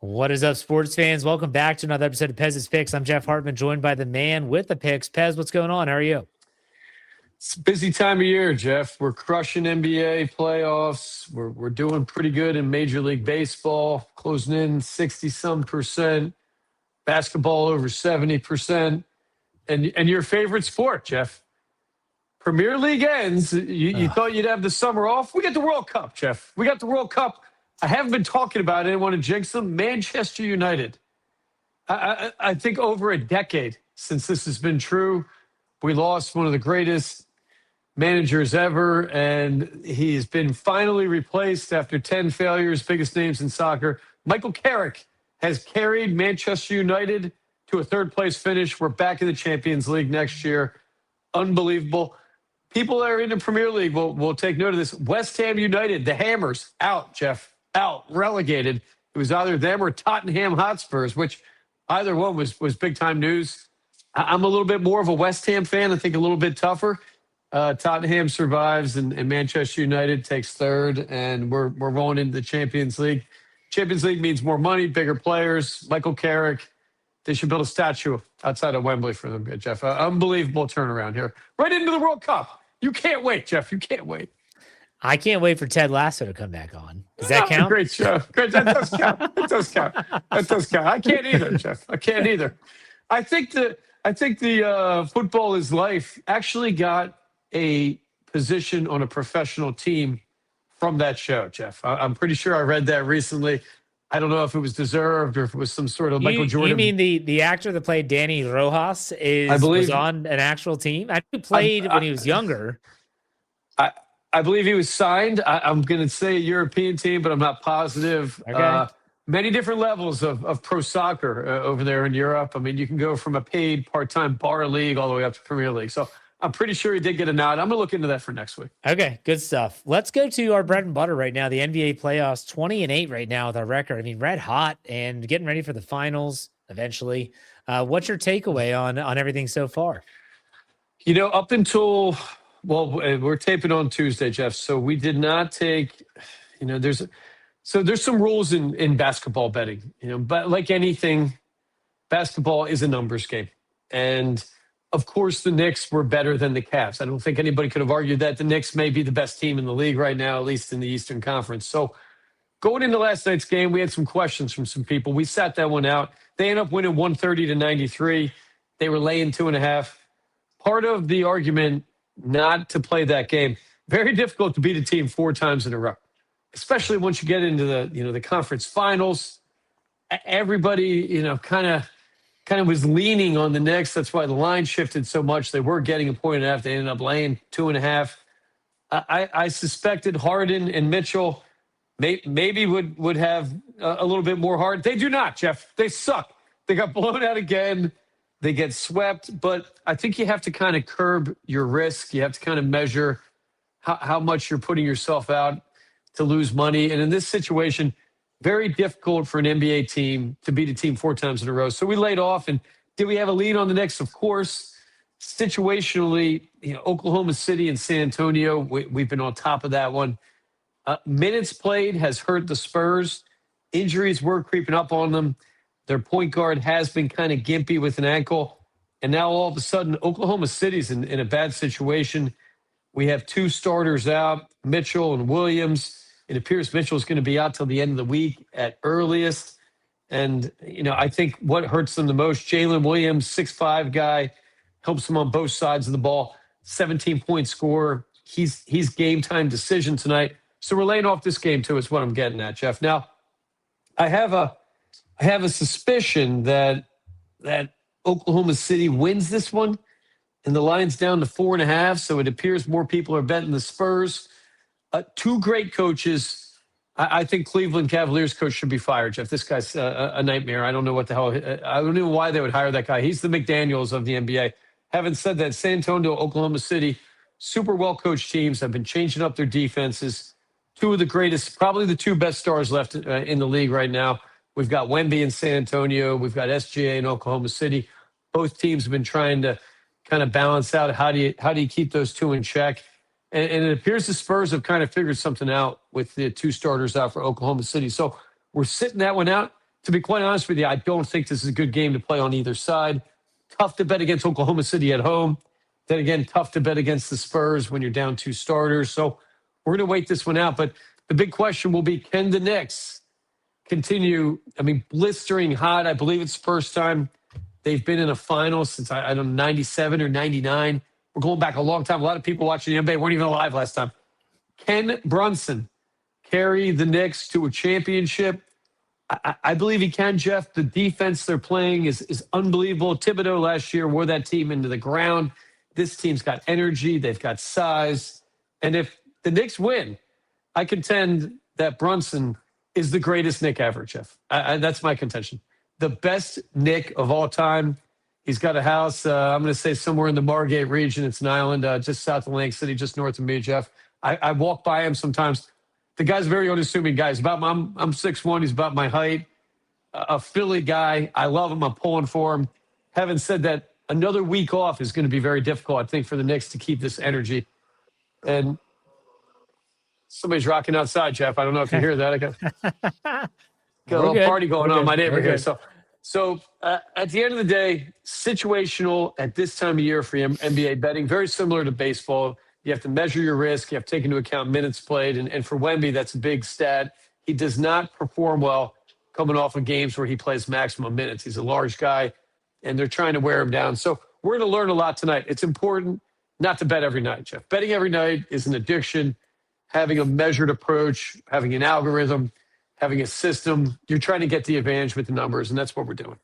What is up, sports fans? Welcome back to another episode of Pez's Picks. I'm Jeff Hartman, joined by the man with the picks. Pez, what's going on? How are you? It's a busy time of year, Jeff. We're crushing NBA playoffs. We're doing pretty good in Major League Baseball, closing in 60-some%. Basketball over 70%. And your favorite sport, Jeff. Premier League ends. You thought you'd have the summer off. We got the World Cup, Jeff. We got the World Cup. I haven't been talking about it. I didn't want to jinx them. Manchester United. I think over a decade since this has been true. We lost one of the greatest managers ever, and he has been finally replaced after 10 failures, biggest names in soccer. Michael Carrick has carried Manchester United to a third-place finish. We're back in the Champions League next year. Unbelievable. People that are in the Premier League will take note of this. West Ham United, the Hammers, out, Jeff, out, relegated. It was either them or Tottenham Hotspurs, which either one was big-time news. I'm a little bit more of a West Ham fan. I think a little bit tougher. Tottenham survives, and Manchester United takes third, and we're rolling into the Champions League. Champions League means more money, bigger players. Michael Carrick, they should build a statue outside of Wembley for them, Jeff. Unbelievable turnaround here. Right into the World Cup. You can't wait, Jeff. You can't wait. I can't wait for Ted Lasso to come back on. Does that count? Great show. Great. That does count. That does count. That does count. I can't either, Jeff. I can't either. I think the Football is Life actually got a position on a professional team from that show, Jeff. I'm pretty sure I read that recently. I don't know if it was deserved or if it was some sort of Michael Jordan. You mean the actor that played Danny Rojas was on an actual team? I think he played when he was younger. I believe he was signed. I'm going to say a European team, but I'm not positive. Okay. Many different levels of pro soccer over there in Europe. I mean, you can go from a paid part-time bar league all the way up to Premier League. So I'm pretty sure he did get a nod. I'm going to look into that for next week. Okay, good stuff. Let's go to our bread and butter right now. The NBA playoffs, 20-8 right now with our record. I mean, red hot and getting ready for the finals eventually. What's your takeaway on everything so far? You know, up until, we're taping on Tuesday, Jeff. So we did not take, there's some rules in basketball betting, but like anything, basketball is a numbers game. And of course, the Knicks were better than the Cavs. I don't think anybody could have argued that. The Knicks may be the best team in the league right now, at least in the Eastern Conference. So going into last night's game, we had some questions from some people. We sat that one out. They ended up winning 130-93. They were laying 2.5. Part of the argument not to play that game, very difficult to beat a team 4 times in a row, especially once you get into the conference finals. Everybody, kind of was leaning on the Knicks. That's why the line shifted so much. They were getting 1.5. They ended up laying 2.5. I suspected Harden and Mitchell maybe would have a little bit more heart. They do not, Jeff. They suck. They got blown out again. They get swept. But I think you have to kind of curb your risk. You have to kind of measure how much you're putting yourself out to lose money. And in this situation, very difficult for an NBA team to beat a team 4 times in a row. So we laid off. And did we have a lead on the Knicks? Of course. Situationally, Oklahoma City and San Antonio, we've been on top of that one. Minutes played has hurt the Spurs. Injuries were creeping up on them. Their point guard has been kind of gimpy with an ankle. And now all of a sudden, Oklahoma City's in a bad situation. We have 2 starters out, Mitchell and Williams. It appears Mitchell's going to be out till the end of the week at earliest. And, I think what hurts them the most, Jalen Williams, 6'5" guy, helps them on both sides of the ball, 17-point scorer. He's game time decision tonight. So we're laying off this game too, is what I'm getting at, Jeff. Now, I have a suspicion that Oklahoma City wins this one, and the line's down to 4.5. So it appears more people are betting the Spurs. 2 great coaches. I think Cleveland Cavaliers coach should be fired, Jeff. This guy's a nightmare. I don't know what the hell. I don't know why they would hire that guy. He's the McDaniels of the NBA. Having said that, San Antonio, Oklahoma City, super well-coached teams have been changing up their defenses. 2 of the greatest, probably the 2 best stars left in the league right now. We've got Wemby in San Antonio. We've got SGA in Oklahoma City. Both teams have been trying to kind of balance out how do you keep those 2 in check. And it appears the Spurs have kind of figured something out with the 2 starters out for Oklahoma City. So we're sitting that one out. to be quite honest with you, I don't think this is a good game to play on either side. Tough to bet against Oklahoma City at home. Then again, tough to bet against the Spurs when you're down 2 starters. So we're going to wait this one out. But the big question will be, can the Knicks continue? I mean, blistering hot. I believe it's the first time they've been in a final since, I don't know, 97 or 99. We're going back a long time. A lot of people watching the NBA weren't even alive last time. Can Brunson carry the Knicks to a championship? I believe he can, Jeff. The defense they're playing is unbelievable. Thibodeau last year wore that team into the ground. This team's got energy. They've got size. And if the Knicks win, I contend that Brunson is the greatest Knick ever, Jeff. That's my contention. The best Knick of all time. He's got a house, I'm going to say somewhere in the Margate region. It's an island just south of Atlantic City, just north of me, Jeff. I walk by him sometimes. The guy's a very unassuming guy. I'm 6'1". He's about my height. A Philly guy. I love him. I'm pulling for him. Having said that, another week off is going to be very difficult, I think, for the Knicks to keep this energy. And somebody's rocking outside, Jeff. I don't know if you hear that. I got a little party going on in my neighborhood here. So at the end of the day, situational at this time of year for NBA betting, very similar to baseball. You have to measure your risk. You have to take into account minutes played. And for Wemby, that's a big stat. He does not perform well coming off of games where he plays maximum minutes. He's a large guy, and they're trying to wear him down. So we're going to learn a lot tonight. It's important not to bet every night, Jeff. Betting every night is an addiction. Having a measured approach, having an algorithm, having a system, you're trying to get the advantage with the numbers, and that's what we're doing.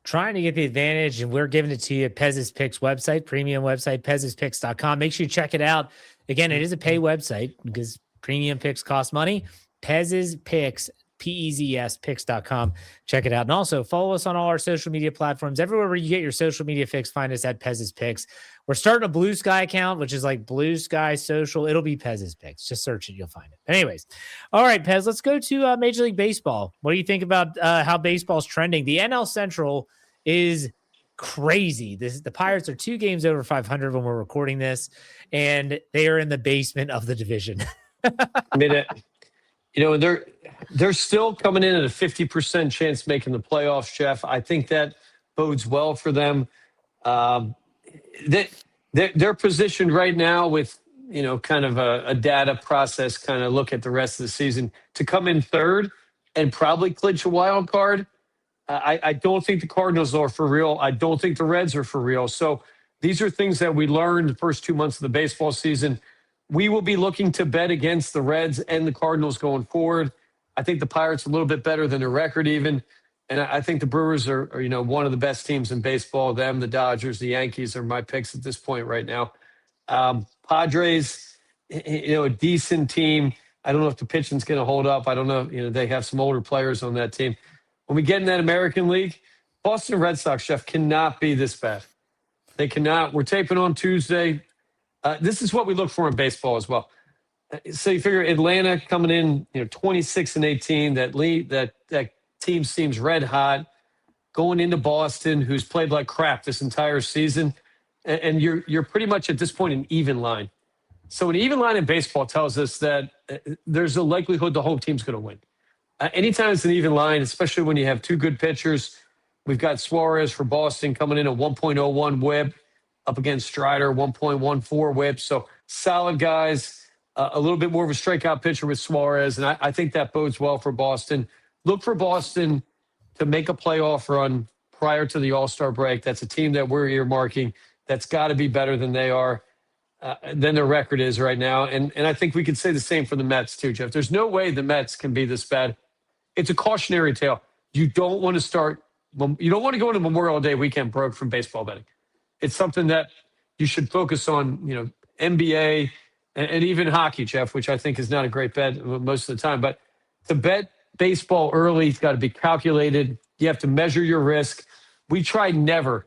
Trying to get the advantage, and we're giving it to you at Pez's Picks website, premium website, pezspicks.com. Make sure you check it out. Again, it is a pay website because premium picks cost money. Pez's Picks, P-E-Z-S, picks.com. Check it out. And also follow us on all our social media platforms. Everywhere where you get your social media fix, find us at Pez's Picks. We're starting a Blue Sky account, which is like Blue Sky Social. It'll be Pez's Picks. Just search it. You'll find it. Anyways. All right, Pez, let's go to Major League Baseball. What do you think about how baseball's trending? The NL Central is crazy. The Pirates are 2 games over 500 when we're recording this, and they are in the basement of the division. I mean, they're still coming in at a 50% chance making the playoffs, Jeff. I think that bodes well for them. They're positioned right now with, kind of a data process, kind of look at the rest of the season to come in third and probably clinch a wild card. I don't think the Cardinals are for real. I don't think the Reds are for real. So these are things that we learned the first 2 months of the baseball season. We will be looking to bet against the Reds and the Cardinals going forward. I think the Pirates are a little bit better than their record even. And I think the Brewers are one of the best teams in baseball. Them, the Dodgers, the Yankees are my picks at this point right now. Padres, a decent team. I don't know if the pitching's going to hold up. I don't know. They have some older players on that team. When we get in that American League, Boston Red Sox, Jeff, cannot be this bad. They cannot. We're taping on Tuesday. This is what we look for in baseball as well. So you figure Atlanta coming in, 26-18. That team seems red hot. Going into Boston, who's played like crap this entire season, and you're pretty much at this point an even line. So an even line in baseball tells us that there's a likelihood the home team's going to win. Anytime it's an even line, especially when you have 2 good pitchers, we've got Suarez for Boston coming in at 1.01 WHIP up against Strider, 1.14 WHIP. So solid guys. A little bit more of a strikeout pitcher with Suarez, and I think that bodes well for Boston. Look for Boston to make a playoff run prior to the All-Star break. That's a team that we're earmarking that's got to be better than they are, than their record is right now. And I think we could say the same for the Mets too, Jeff. There's no way the Mets can be this bad. It's a cautionary tale. You don't want to go into Memorial Day weekend broke from baseball betting. It's something that you should focus on, NBA, and even hockey, Jeff, which I think is not a great bet most of the time. But to bet baseball early, it's got to be calculated. You have to measure your risk. We try never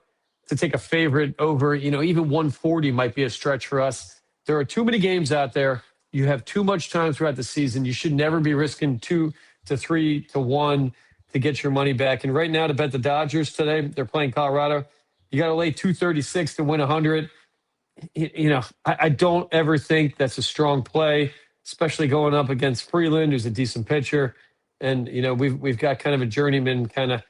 to take a favorite over, even 140 might be a stretch for us. There are too many games out there. You have too much time throughout the season. You should never be risking 2 to 3 to 1 to get your money back. And right now to bet the Dodgers today, they're playing Colorado. You got to lay 236 to win 100. I don't ever think that's a strong play, especially going up against Freeland, who's a decent pitcher. and we've got kind of a journeyman kind of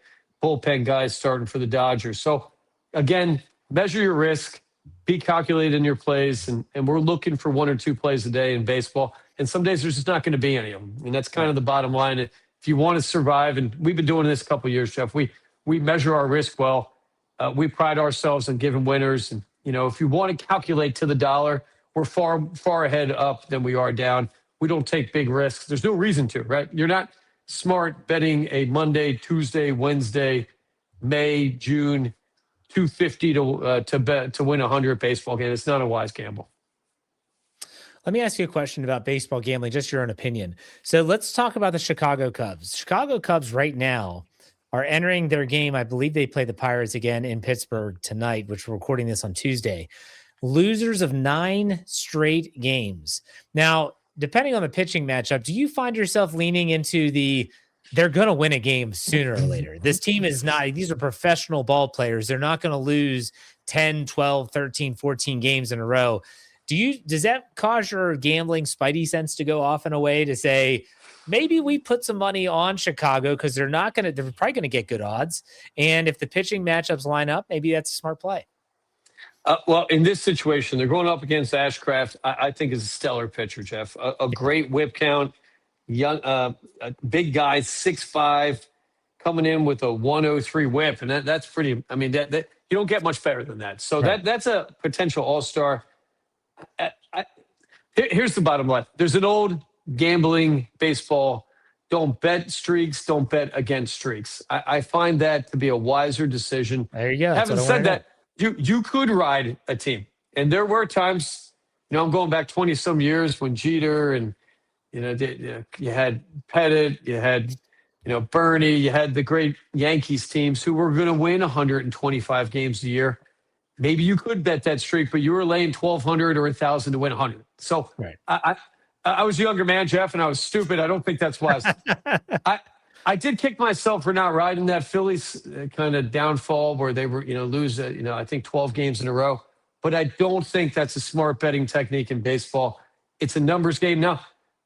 bullpen guys starting for the Dodgers. So again, measure your risk, be calculated in your plays, and we're looking for 1 or 2 plays a day in baseball. And some days there's just not going to be any of them, and that's kind of the bottom line. If you want to survive, and we've been doing this a couple of years, Jeff, we measure our risk well. We pride ourselves on giving winners, and if you want to calculate to the dollar, we're far ahead up than we are down. We don't take big risks. There's no reason to, right? You're not smart betting a Monday, Tuesday, Wednesday, May, June 250 to bet to win 100 baseball game. It's not a wise gamble. Let me ask you a question about baseball gambling, just your own opinion. So let's talk about the Chicago Cubs. Chicago Cubs right now are entering their game. I believe they play the Pirates again in Pittsburgh tonight, which we're recording this on Tuesday. Losers of 9 straight games. Now, depending on the pitching matchup, do you find yourself leaning into they're going to win a game sooner or later? This team is not, these are professional ball players. They're not going to lose 10, 12, 13, 14 games in a row. Does that cause your gambling spidey sense to go off in a way to say, maybe we put some money on Chicago because they're probably going to get good odds. And if the pitching matchups line up, maybe that's a smart play. Well, in this situation, they're going up against Ashcraft. I think is a stellar pitcher, Jeff. A great whip count, young, a big guy, 6'5", coming in with a 103 whip, and that's pretty. I mean, that you don't get much better than that. So right. that's a potential all-star. Here's the bottom line. There's an old gambling baseball. Don't bet streaks. Don't bet against streaks. I find that to be a wiser decision. There you go. Having said that, you could ride a team. And there were times, I'm going back 20 some years when Jeter and, you had Pettit, you had, Bernie, you had the great Yankees teams who were going to win 125 games a year. Maybe you could bet that streak, but you were laying 1,200 or 1,000 to win 100. So right. I was a younger man, Jeff, and I was stupid. I don't think that's wise. I did kick myself for not riding that Phillies kind of downfall where they were, lose, I think 12 games in a row. But I don't think that's a smart betting technique in baseball. It's a numbers game. Now,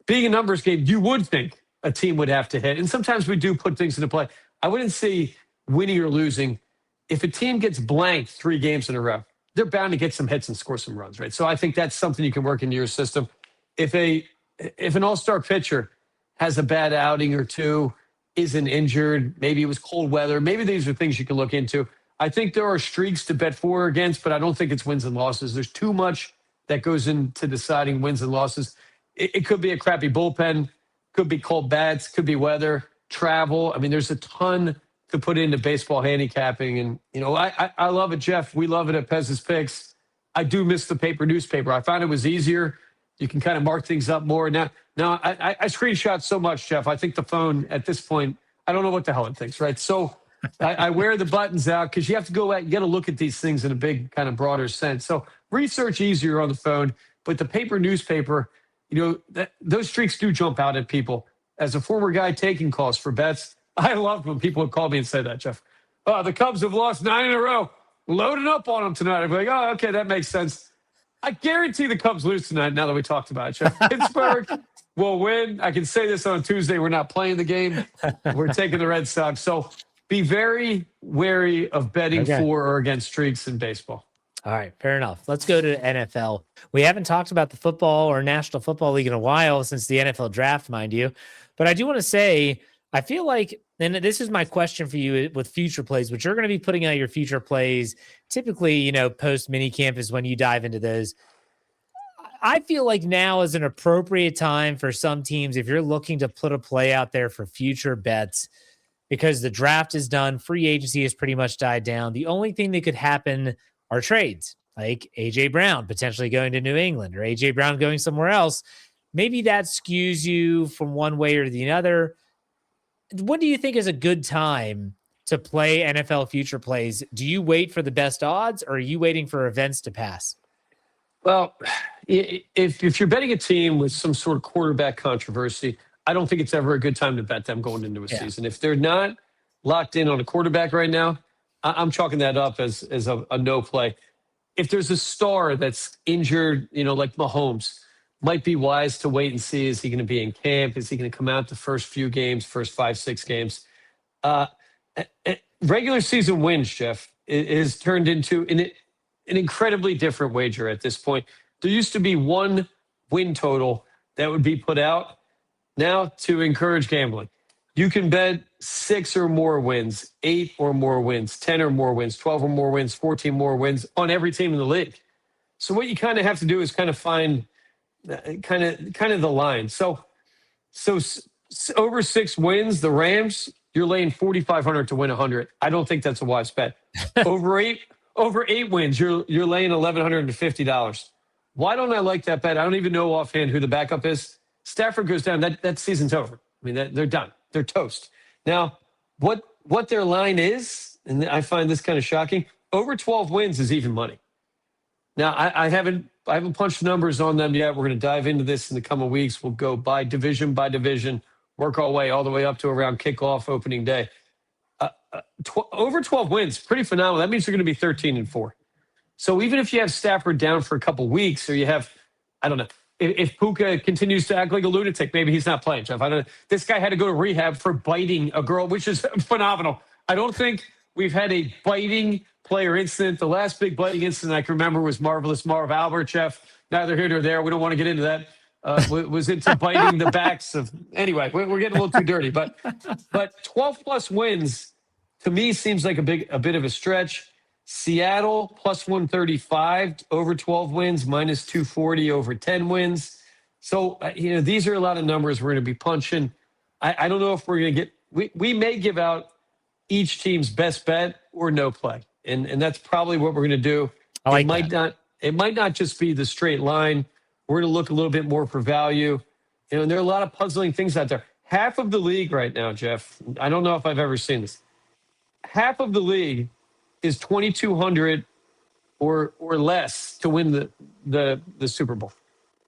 being a numbers game, you would think a team would have to hit. And sometimes we do put things into play. I wouldn't say winning or losing. If a team gets blanked 3 games in a row, they're bound to get some hits and score some runs, right? So I think that's something you can work into your system. If an all-star pitcher has a bad outing or two, isn't injured, maybe it was cold weather, maybe these are things you can look into. I think there are streaks to bet for or against, but I don't think it's wins and losses. There's too much that goes into deciding wins and losses. It could be a crappy bullpen, could be cold bats, could be weather, travel. I mean, there's a ton to put into baseball handicapping. And, I love it, Jeff. We love it at Pez's Picks. I do miss the paper newspaper. I found it was easier. You can kind of mark things up more. Now I screenshot so much, Jeff. I think the phone at this point, I don't know what the hell it thinks, right? So I wear the buttons out because you have to go out, you got to look at these things in a big kind of broader sense. So research easier on the phone, but the paper newspaper, those streaks do jump out at people. As a former guy taking calls for bets, I love when people would call me and say that, Jeff. Oh, the Cubs have lost 9 in a row. Loading up on them tonight. I'd be like, oh, okay, that makes sense. I guarantee the Cubs lose tonight now that we talked about it, Jeff. Pittsburgh will win. I can say this on Tuesday. We're not playing the game. We're taking the Red Sox. So be very wary of betting for or against streaks in baseball. All right, fair enough. Let's go to NFL. We haven't talked about the football or National Football League in a while since the NFL draft, mind you. But I do want to say, I feel like, and this is my question for you with future plays, which you're going to be putting out your future plays. Typically, post mini camp is when you dive into those. I feel like now is an appropriate time for some teams, if you're looking to put a play out there for future bets, because the draft is done, free agency has pretty much died down. The only thing that could happen are trades, like A.J. Brown potentially going to New England or A.J. Brown going somewhere else. Maybe that skews you from one way or the other. When do you think is a good time to play NFL future plays? Do you wait for the best odds, or are you waiting for events to pass? Well, if you're betting a team with some sort of quarterback controversy, I don't think it's ever a good time to bet them going into a season. If they're not locked in on a quarterback right now, I'm chalking that up as a no play. If there's a star that's injured, like Mahomes, might be wise to wait and see. Is he going to be in camp? Is he going to come out the first few games, first 5-6 games? Regular season wins, Jeff, is turned into an incredibly different wager at this point. There used to be one win total that would be put out. Now, to encourage gambling, you can bet 6 or more wins, 8 or more wins, 10 or more wins, 12 or more wins, 14 more wins on every team in the league. So what you kind of have to do is kind of find kind of the line. So over 6 wins, the Rams, you're laying 4,500 to win 100. I don't think that's a wise bet. over 8 wins, you're laying $1,150. Why don't I like that bet? I don't even know offhand who the backup is. Stafford goes down. That season's over. I mean, they're done. They're toast. Now, what their line is, and I find this kind of shocking. Over 12 wins is even money. Now, I haven't punched numbers on them yet. We're going to dive into this in the coming weeks. We'll go by division, work our way all the way up to around kickoff opening day. Over 12 wins, pretty phenomenal. That means you're going to be 13-4. So even if you have Stafford down for a couple weeks, or you have, I don't know, if Puka continues to act like a lunatic, maybe he's not playing, Jeff. I don't know. This guy had to go to rehab for biting a girl, which is phenomenal. I don't think we've had a biting player incident. The last big biting incident I can remember was Marvelous Marv Albert, Jeff. Neither here nor there. We don't want to get into that. Was into biting the backs of. Anyway, we're getting a little too dirty. But 12+ wins to me seems like a bit of a stretch. Seattle plus 135 over 12 wins, minus 240 over 10 wins. So, these are a lot of numbers we're going to be punching. I don't know if we're going to get, we may give out each team's best bet or no play. And that's probably what we're going to do. It might not just be the straight line. We're going to look a little bit more for value. And there are a lot of puzzling things out there. Half of the league right now, Jeff, I don't know if I've ever seen this. Half of the league is 2,200 or less to win the Super Bowl.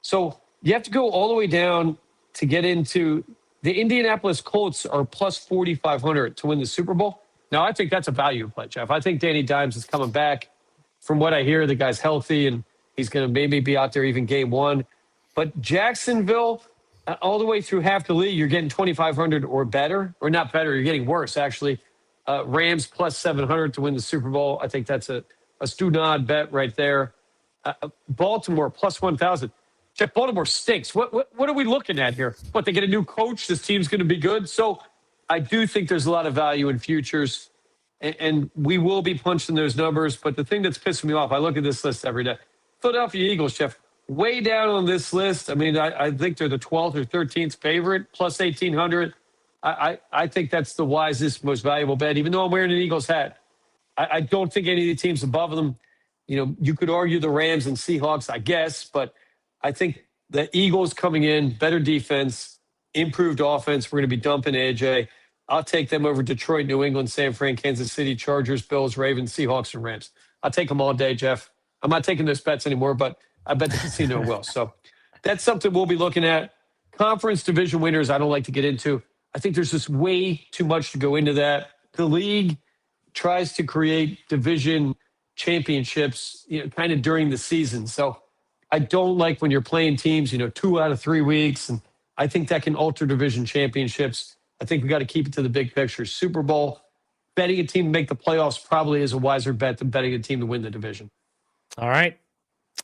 So you have to go all the way down to get into the Indianapolis Colts are plus 4,500 to win the Super Bowl. Now, I think that's a value play, Jeff. I think Danny Dimes is coming back. From what I hear, the guy's healthy and he's going to maybe be out there even game 1. But Jacksonville, all the way through half the league, you're getting 2,500 or better, or not better, you're getting worse, actually. Rams plus 700 to win the Super Bowl. I think that's a Stu-Nod bet right there. Baltimore plus 1,000. Jeff, Baltimore stinks. What are we looking at here? What, they get a new coach? This team's going to be good? So I do think there's a lot of value in futures, and we will be punching those numbers. But the thing that's pissing me off, I look at this list every day. Philadelphia Eagles, Jeff, way down on this list. I mean, I think they're the 12th or 13th favorite, plus 1,800. I think that's the wisest, most valuable bet, even though I'm wearing an Eagles hat. I don't think any of the teams above them, you could argue the Rams and Seahawks, I guess, but I think the Eagles coming in, better defense, improved offense. We're going to be dumping AJ. I'll take them over Detroit, New England, San Fran, Kansas City, Chargers, Bills, Ravens, Seahawks, and Rams. I'll take them all day, Jeff. I'm not taking those bets anymore, but I bet the casino will. So that's something we'll be looking at. Conference division winners, I don't like to get into. I think there's just way too much to go into that. The league tries to create division championships, kind of during the season. So I don't like when you're playing teams, 2 out of 3 weeks. And I think that can alter division championships. I think we got to keep it to the big picture. Super Bowl, betting a team to make the playoffs probably is a wiser bet than betting a team to win the division. All right.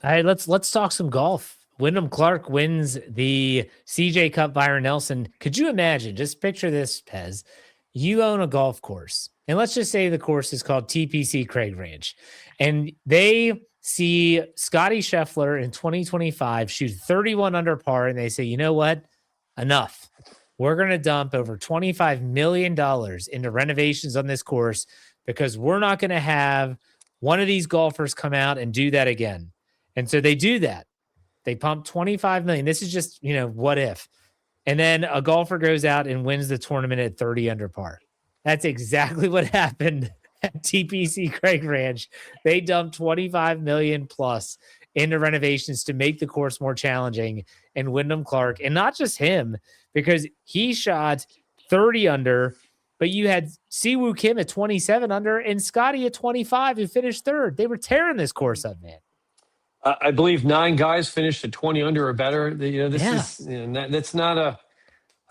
Let's talk some golf. Wyndham Clark wins the CJ Cup. Byron Nelson. Could you imagine? Just picture this, Pez. You own a golf course, and let's just say the course is called TPC Craig Ranch, and they see Scotty Scheffler in 2025 shoot 31 under par, and they say, you know what? Enough. We're going to dump over $25 million into renovations on this course because we're not going to have one of these golfers come out and do that again. And so they do that. They pump 25 million. This is just, what if? And then a golfer goes out and wins the tournament at 30 under par. That's exactly what happened at TPC Craig Ranch. They dumped 25 million plus into renovations to make the course more challenging. And Wyndham Clark, and not just him, because he shot 30 under, but you had Siwoo Kim at 27 under and Scotty at 25 who finished third. They were tearing this course up, man. I believe 9 guys finished at 20 under or better. This Yeah. is that's not a.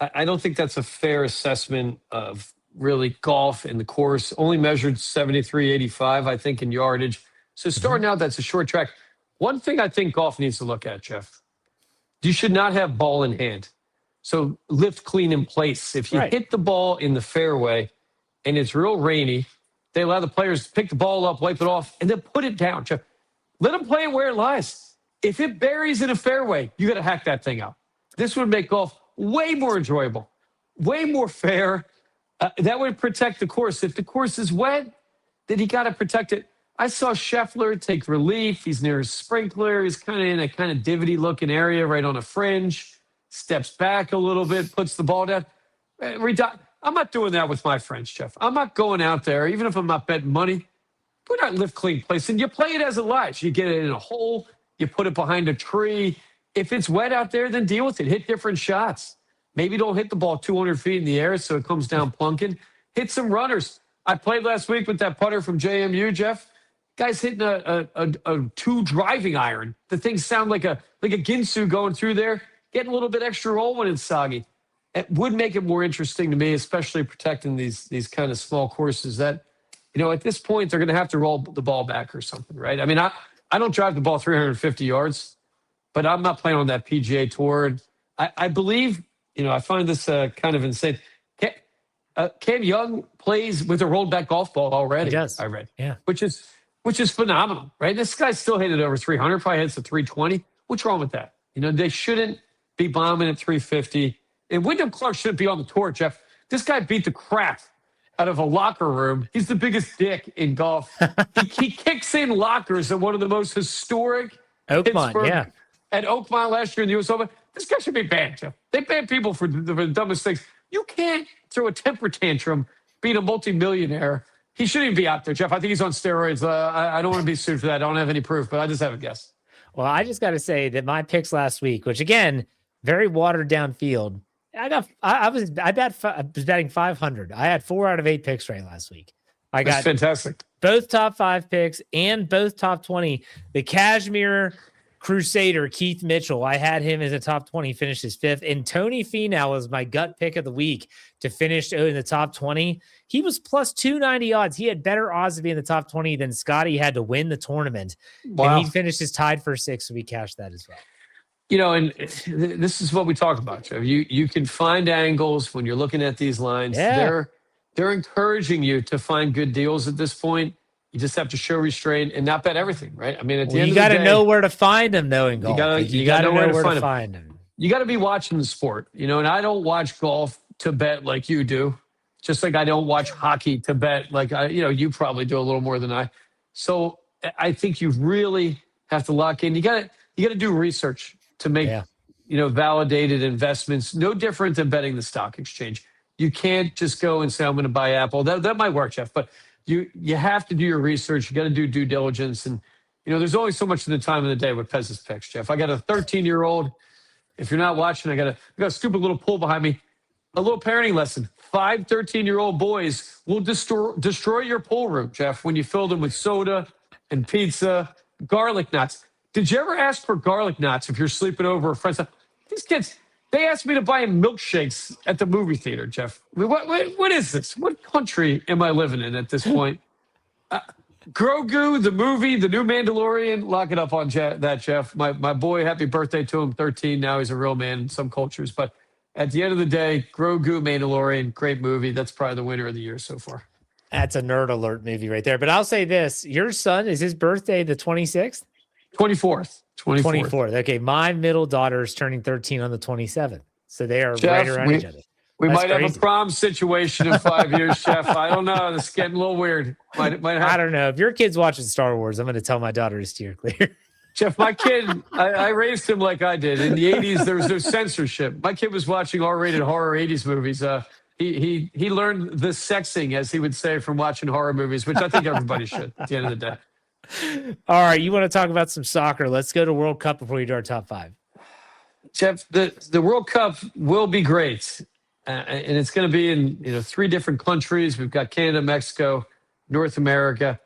I don't think that's a fair assessment of really golf in the course. Only measured 73.85, I think, in yardage. So starting out, that's a short track. One thing I think golf needs to look at, Jeff, you should not have ball in hand. So lift clean in place. If you Right. hit the ball in the fairway and it's real rainy, they allow the players to pick the ball up, wipe it off, and then put it down, Jeff. Let them play it where it lies. If it buries in a fairway, you got to hack that thing out. This would make golf way more enjoyable, way more fair. That would protect the course. If the course is wet, then you got to protect it. I saw Scheffler take relief. He's near his sprinkler. He's kind of in a kind of divotty looking area right on a fringe, steps back a little bit, puts the ball down. I'm not doing that with my friends, Jeff. I'm not going out there, even if I'm not betting money. We're not lift clean place. And you play it as it lies. You get it in a hole, you put it behind a tree. If it's wet out there, then deal with it. Hit different shots. Maybe don't hit the ball 200 feet in the air so it comes down plunking. Hit some runners. I played last week with that putter from JMU, Jeff. Guy's hitting a 2 driving iron. The things sound like a Ginsu going through there. Getting a little bit extra roll when it's soggy. It would make it more interesting to me, especially protecting these kind of small courses that, at this point, they're going to have to roll the ball back or something, right? I mean, I don't drive the ball 350 yards, but I'm not playing on that PGA Tour. I believe, I find this kind of insane. Cam Young plays with a rolled back golf ball already. He does. I read, Yeah. which is phenomenal, right? This guy's still hitting over 300, probably hits a 320. What's wrong with that? They shouldn't be bombing at 350. And Wyndham Clark shouldn't be on the tour, Jeff. This guy beat the crap out of a locker room. He's the biggest dick in golf. he kicks in lockers at one of the most historic Oakmont, Pittsburgh- yeah. At Oakmont last year in the US Open. This guy should be banned, Jeff. They ban people for the dumbest things. You can't throw a temper tantrum being a multimillionaire. He shouldn't even be out there, Jeff. I think he's on steroids. I don't want to be sued for that. I don't have any proof, but I just have a guess. Well, I just got to say that my picks last week, which again, very watered down field. I was betting 500. I had 4 out of 8 picks right last week. I That's got fantastic. both top 5 picks and both top 20. The Kashmir Crusader, Keith Mitchell, I had him as a top 20, finished his 5th. And Tony Finau was my gut pick of the week to finish in the top 20. He was plus 290 odds. He had better odds to be in the top 20 than Scotty had to win the tournament. Wow. And he finished his tied for 6th, so we cashed that as well. And this is what we talk about, Joe. You can find angles when you're looking at these lines. Yeah. They're encouraging you to find good deals at this point. You just have to show restraint and not bet everything, right? I mean, at the end You of got the to day, know where to find them, though, in golf. You got gotta to know where to 'em. find them. You got to be watching the sport, and I don't watch golf to bet like you do, just like I don't watch hockey to bet like you probably do a little more than I. So I think you really have to lock in. You got to do research to make validated investments. No different than betting the stock exchange. You can't just go and say I'm going to buy Apple. That might work, Jeff, but you have to do your research. You got to do due diligence, and there's only so much of the time of the day with Pez's picks, Jeff. I got a 13-year-old. If you're not watching, I got a stupid little pool behind me. A little parenting lesson. 5 13-year-old boys will destroy your pool room, Jeff, when you fill them with soda and pizza, garlic knots. Did you ever ask for garlic knots if you're sleeping over a friend's house? These kids, they asked me to buy them milkshakes at the movie theater, Jeff. I mean, what is this? What country am I living in at this point? Grogu, the movie, the new Mandalorian, lock it up on that, Jeff. My boy, happy birthday to him, 13. Now he's a real man in some cultures. But at the end of the day, Grogu, Mandalorian, great movie. That's probably the winner of the year so far. That's a nerd alert movie right there. But I'll say this. Your son, is his birthday the 26th? 24th. 24th. Okay, my middle daughter is turning 13 on the 27th. So they are Jeff, right around each other. We That's might have crazy. a prom situation in 5 years, Chef. I don't know. This is getting a little weird. Might I have. don't know. If your kid's watching Star Wars, I'm going to tell my daughter to steer clear. Jeff, my kid, I raised him like I did. In the 80s, there was no censorship. My kid was watching R-rated horror 80s movies. He learned the sexing, as he would say, from watching horror movies, which I think everybody should at the end of the day. All right, you want to talk about some soccer? Let's go to World Cup before we do our top 5. Jeff, the World Cup will be great. And it's going to be in 3 different countries. We've got Canada, Mexico, North America.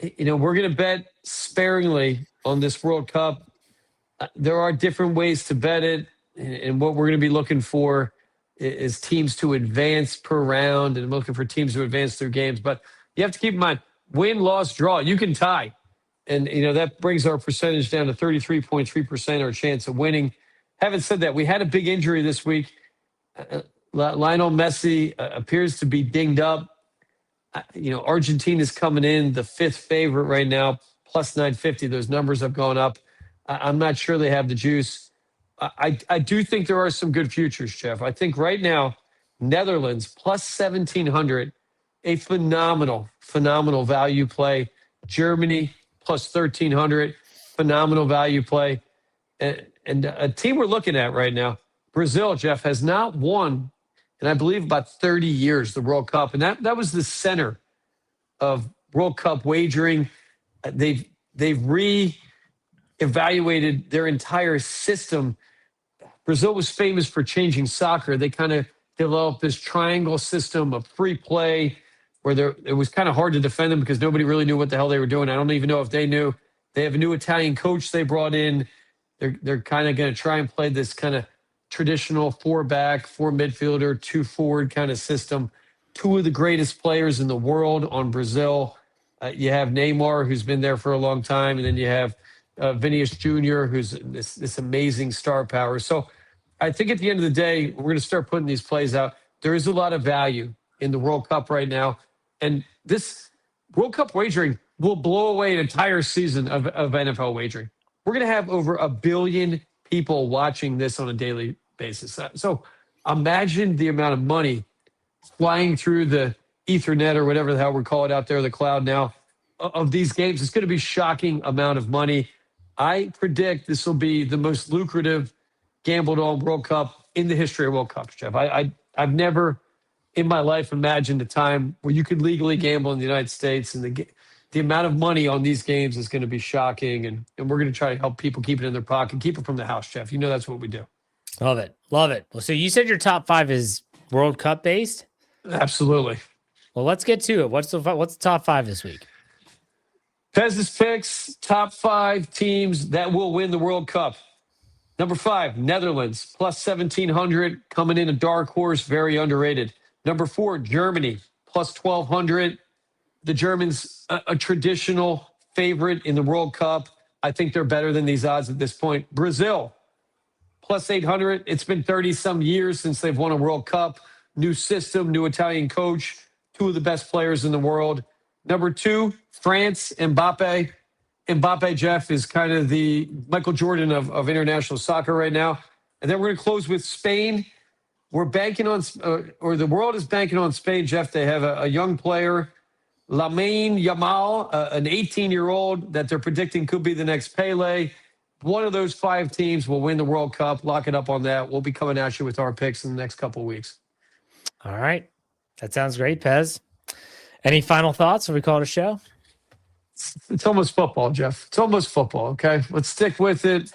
We're going to bet sparingly on this World Cup. There are different ways to bet it, and what we're going to be looking for is teams to advance per round, and looking for teams to advance through games. But you have to keep in mind, win, loss, draw. You can tie, and that brings our percentage down to 33.3%. Our chance of winning. Having said that, we had a big injury this week. Lionel Messi appears to be dinged up. Argentina's coming in the fifth favorite right now, plus 950. Those numbers have gone up. I'm not sure they have the juice. I do think there are some good futures, Jeff. I think right now, Netherlands plus 1,700, a phenomenal value play. Germany plus 1,300, phenomenal value play. And a team we're looking at right now, Brazil, Jeff, has not won in, I believe, about 30 years, the World Cup. And that was the center of World Cup wagering. They've re-evaluated their entire system. Brazil was famous for changing soccer. They kind of developed this triangle system of free play where it was kind of hard to defend them because nobody really knew what the hell they were doing. I don't even know if they knew. They have a new Italian coach they brought in. They're kind of going to try and play this kind of traditional 4-back, 4 midfielder, 2 forward kind of system. Two of the greatest players in the world on Brazil. You have Neymar, who's been there for a long time, and then you have Vinicius Jr., who's this amazing star power. So I think at the end of the day, we're going to start putting these plays out. There is a lot of value in the World Cup right now. And this World Cup wagering will blow away an entire season of NFL wagering. We're going to have over 1 billion people watching this on a daily basis. So imagine the amount of money flying through the Ethernet or whatever the hell we call it out there, the cloud now, of these games. It's going to be a shocking amount of money. I predict this will be the most lucrative gambled on World Cup in the history of World Cups, Jeff. I've never in my life imagined a time where you could legally gamble in the United States, and the amount of money on these games is going to be shocking, and we're going to try to help people keep it in their pocket, keep it from the house, Jeff. That's what we do. Love it. Love it. Well, so you said your top 5 is World Cup based? Absolutely. Well, let's get to it. What's the top 5 this week? Pez's picks, top 5 teams that will win the World Cup. Number 5, Netherlands, plus 1,700, coming in a dark horse, very underrated. Number 4, Germany, plus 1,200. The Germans, a traditional favorite in the World Cup. I think they're better than these odds at this point. Brazil, plus 800. It's been 30-some years since they've won a World Cup. New system, new Italian coach, 2 of the best players in the world. Number 2, France, Mbappe. Mbappe, Jeff, is kind of the Michael Jordan of international soccer right now. And then we're going to close with Spain. We're banking on, or the world is banking on Spain, Jeff. They have a young player, Lamine Yamal, an 18-year-old that they're predicting could be the next Pele. One of those 5 teams will win the World Cup. Lock it up on that. We'll be coming at you with our picks in the next couple of weeks. All right. That sounds great, Pez. Any final thoughts or we call it a show? It's almost football, Jeff. It's almost football, okay? Let's stick with it,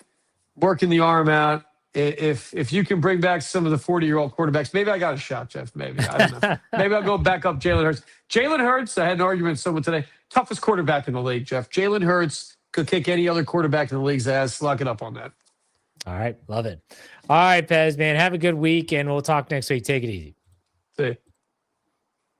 working the arm out. If you can bring back some of the 40-year-old quarterbacks, maybe I got a shot, Jeff. Maybe. I don't know. Maybe I'll go back up Jalen Hurts. Jalen Hurts, I had an argument with someone today, toughest quarterback in the league, Jeff. Jalen Hurts could kick any other quarterback in the league's ass. Lock it up on that. All right. Love it. All right, Pez, man. Have a good week, and we'll talk next week. Take it easy. See you.